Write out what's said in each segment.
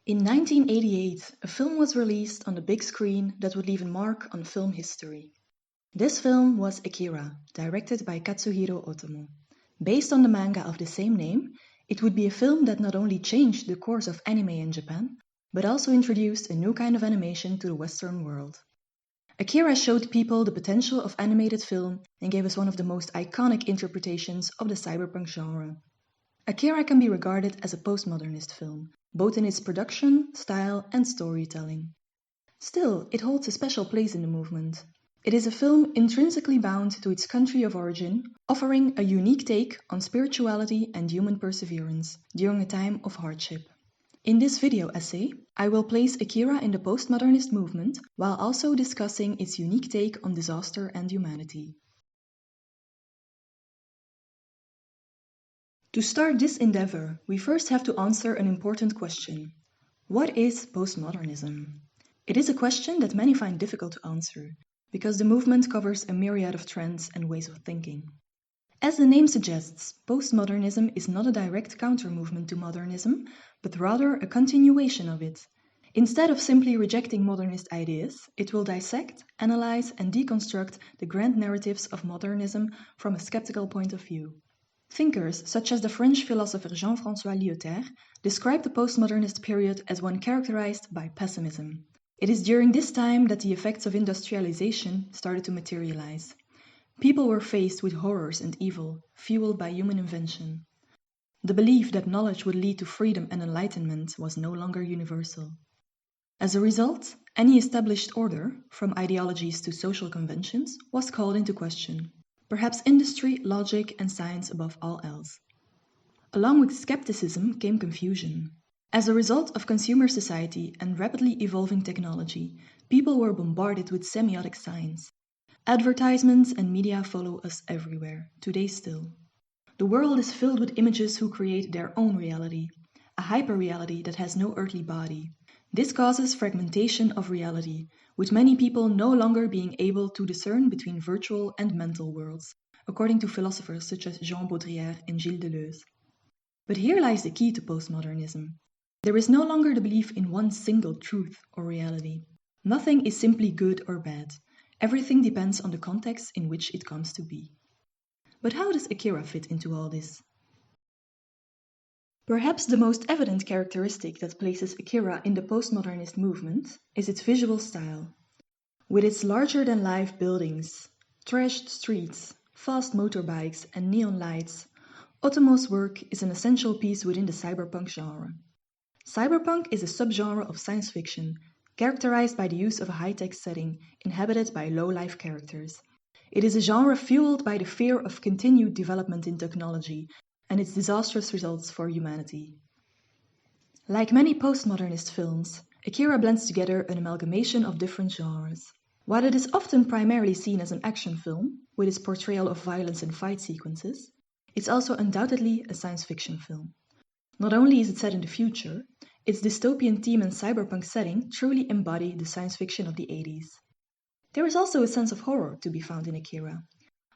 In 1988, a film was released on the big screen that would leave a mark on film history. This film was Akira, directed by Katsuhiro Otomo. Based on the manga of the same name, it would be a film that not only changed the course of anime in Japan, but also introduced a new kind of animation to the Western world. Akira showed people the potential of animated film and gave us one of the most iconic interpretations of the cyberpunk genre. Akira can be regarded as a postmodernist film, both in its production, style, and storytelling. Still, it holds a special place in the movement. It is a film intrinsically bound to its country of origin, offering a unique take on spirituality and human perseverance during a time of hardship. In this video essay, I will place Akira in the postmodernist movement while also discussing its unique take on disaster and humanity. To start this endeavor, we first have to answer an important question. What is postmodernism? It is a question that many find difficult to answer, because the movement covers a myriad of trends and ways of thinking. As the name suggests, postmodernism is not a direct counter-movement to modernism, but rather a continuation of it. Instead of simply rejecting modernist ideas, it will dissect, analyze, and deconstruct the grand narratives of modernism from a skeptical point of view. Thinkers such as the French philosopher Jean-François Lyotard describe the postmodernist period as one characterized by pessimism. It is during this time that the effects of industrialization started to materialize. People were faced with horrors and evil, fueled by human invention. The belief that knowledge would lead to freedom and enlightenment was no longer universal. As a result, any established order, from ideologies to social conventions, was called into question. Perhaps industry, logic, and science above all else. Along with skepticism came confusion. As a result of consumer society and rapidly evolving technology, people were bombarded with semiotic science. Advertisements and media follow us everywhere, today still. The world is filled with images who create their own reality, a hyper-reality that has no earthly body. This causes fragmentation of reality, with many people no longer being able to discern between virtual and mental worlds, according to philosophers such as Jean Baudrillard and Gilles Deleuze. But here lies the key to postmodernism. There is no longer the belief in one single truth or reality. Nothing is simply good or bad. Everything depends on the context in which it comes to be. But how does Akira fit into all this? Perhaps the most evident characteristic that places Akira in the postmodernist movement is its visual style. With its larger-than-life buildings, trashed streets, fast motorbikes, and neon lights, Otomo's work is an essential piece within the cyberpunk genre. Cyberpunk is a subgenre of science fiction, characterized by the use of a high-tech setting inhabited by low-life characters. It is a genre fueled by the fear of continued development in technology and its disastrous results for humanity. Like many postmodernist films, Akira blends together an amalgamation of different genres. While it is often primarily seen as an action film, with its portrayal of violence and fight sequences, it's also undoubtedly a science fiction film. Not only is it set in the future, its dystopian theme and cyberpunk setting truly embody the science fiction of the 80s. There is also a sense of horror to be found in Akira.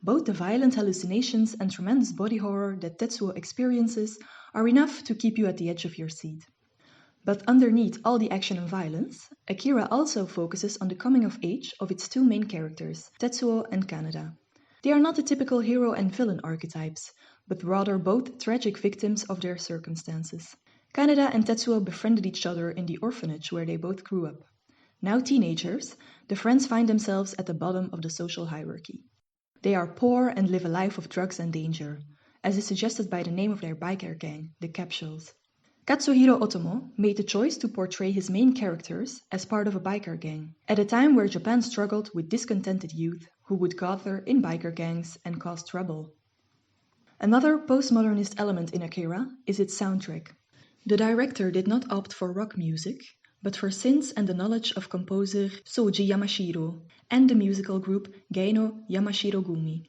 Both the violent hallucinations and tremendous body horror that Tetsuo experiences are enough to keep you at the edge of your seat. But underneath all the action and violence, Akira also focuses on the coming of age of its two main characters, Tetsuo and Kaneda. They are not the typical hero and villain archetypes, but rather both tragic victims of their circumstances. Kaneda and Tetsuo befriended each other in the orphanage where they both grew up. Now teenagers, the friends find themselves at the bottom of the social hierarchy. They are poor and live a life of drugs and danger, as is suggested by the name of their biker gang, the Capsules. Katsuhiro Otomo made the choice to portray his main characters as part of a biker gang, at a time where Japan struggled with discontented youth who would gather in biker gangs and cause trouble. Another postmodernist element in Akira is its soundtrack. The director did not opt for rock music, but for synths and the knowledge of composer Soji Yamashiro and the musical group Gaino Yamashiro Gumi.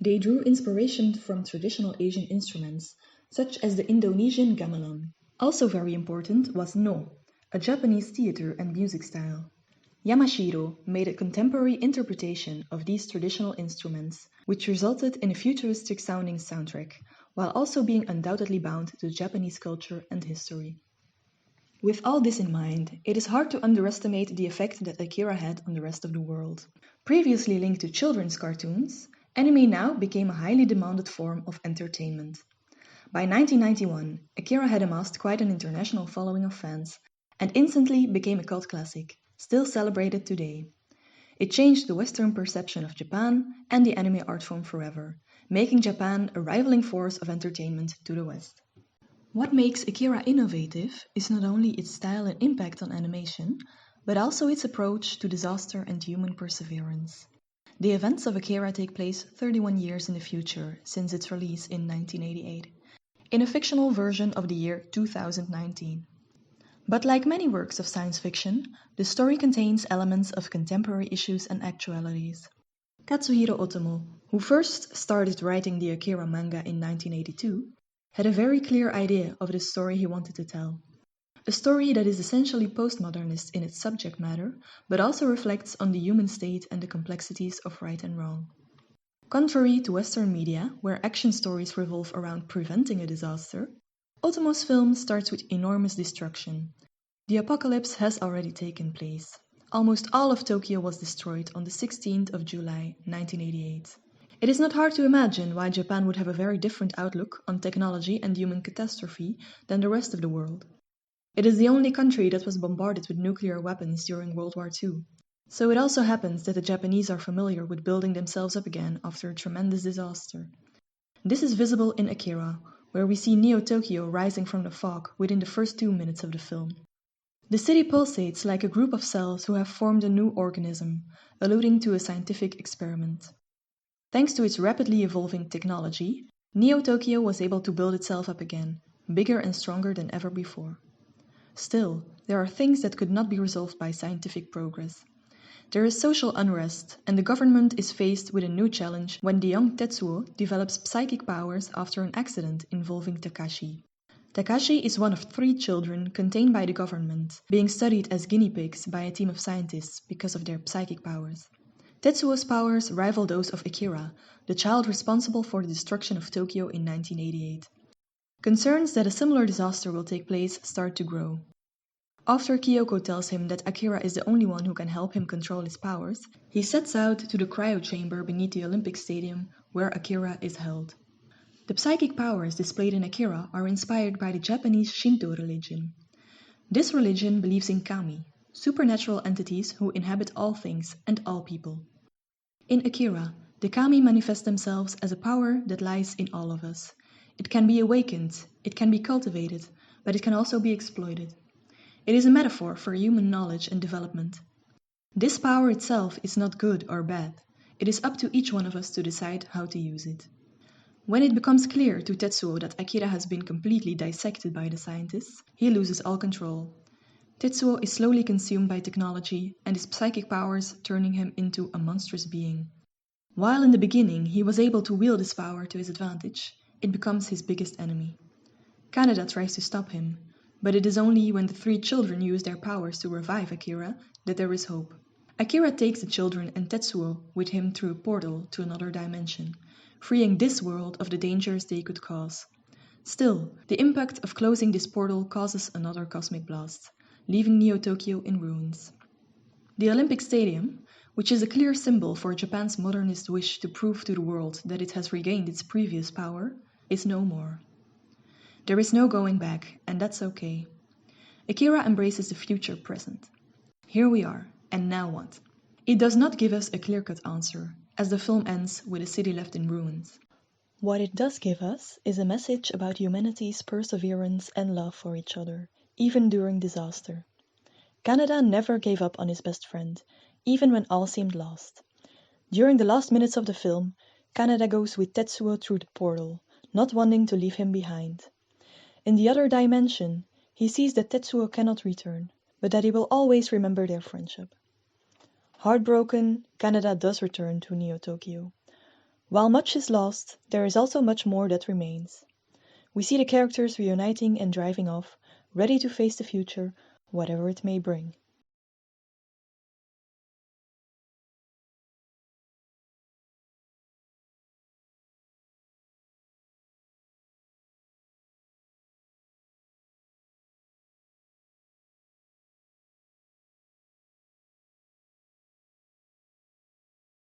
They drew inspiration from traditional Asian instruments, such as the Indonesian gamelan. Also very important was No, a Japanese theater and music style. Yamashiro made a contemporary interpretation of these traditional instruments, which resulted in a futuristic-sounding soundtrack, while also being undoubtedly bound to Japanese culture and history. With all this in mind, it is hard to underestimate the effect that Akira had on the rest of the world. Previously linked to children's cartoons, anime now became a highly demanded form of entertainment. By 1991, Akira had amassed quite an international following of fans and instantly became a cult classic, still celebrated today. It changed the Western perception of Japan and the anime art form forever, making Japan a rivaling force of entertainment to the West. What makes Akira innovative is not only its style and impact on animation, but also its approach to disaster and human perseverance. The events of Akira take place 31 years in the future since its release in 1988, in a fictional version of the year 2019. But like many works of science fiction, the story contains elements of contemporary issues and actualities. Katsuhiro Otomo, who first started writing the Akira manga in 1982, had a very clear idea of the story he wanted to tell. A story that is essentially postmodernist in its subject matter, but also reflects on the human state and the complexities of right and wrong. Contrary to Western media, where action stories revolve around preventing a disaster, Otomo's film starts with enormous destruction. The apocalypse has already taken place. Almost all of Tokyo was destroyed on the 16th of July, 1988. It is not hard to imagine why Japan would have a very different outlook on technology and human catastrophe than the rest of the world. It is the only country that was bombarded with nuclear weapons during World War II. So it also happens that the Japanese are familiar with building themselves up again after a tremendous disaster. This is visible in Akira, where we see Neo-Tokyo rising from the fog within the first 2 minutes of the film. The city pulsates like a group of cells who have formed a new organism, alluding to a scientific experiment. Thanks to its rapidly evolving technology, Neo-Tokyo was able to build itself up again, bigger and stronger than ever before. Still, there are things that could not be resolved by scientific progress. There is social unrest, and the government is faced with a new challenge when the young Tetsuo develops psychic powers after an accident involving Takashi. Takashi is one of 3 children contained by the government, being studied as guinea pigs by a team of scientists because of their psychic powers. Tetsuo's powers rival those of Akira, the child responsible for the destruction of Tokyo in 1988. Concerns that a similar disaster will take place start to grow. After Kyoko tells him that Akira is the only one who can help him control his powers, he sets out to the cryo chamber beneath the Olympic Stadium where Akira is held. The psychic powers displayed in Akira are inspired by the Japanese Shinto religion. This religion believes in kami, supernatural entities who inhabit all things and all people. In Akira, the kami manifest themselves as a power that lies in all of us. It can be awakened, it can be cultivated, but it can also be exploited. It is a metaphor for human knowledge and development. This power itself is not good or bad. It is up to each one of us to decide how to use it. When it becomes clear to Tetsuo that Akira has been completely dissected by the scientists, he loses all control. Tetsuo is slowly consumed by technology and his psychic powers turning him into a monstrous being. While in the beginning he was able to wield his power to his advantage, it becomes his biggest enemy. Kaneda tries to stop him, but it is only when the 3 children use their powers to revive Akira that there is hope. Akira takes the children and Tetsuo with him through a portal to another dimension, freeing this world of the dangers they could cause. Still, the impact of closing this portal causes another cosmic blast, leaving Neo-Tokyo in ruins. The Olympic Stadium, which is a clear symbol for Japan's modernist wish to prove to the world that it has regained its previous power, is no more. There is no going back, and that's okay. Akira embraces the future present. Here we are, and now what? It does not give us a clear-cut answer, as the film ends with a city left in ruins. What it does give us is a message about humanity's perseverance and love for each other, even during disaster. Kaneda never gave up on his best friend, even when all seemed lost. During the last minutes of the film, Kaneda goes with Tetsuo through the portal, not wanting to leave him behind. In the other dimension, he sees that Tetsuo cannot return, but that he will always remember their friendship. Heartbroken, Kaneda does return to Neo-Tokyo. While much is lost, there is also much more that remains. We see the characters reuniting and driving off, ready to face the future, whatever it may bring.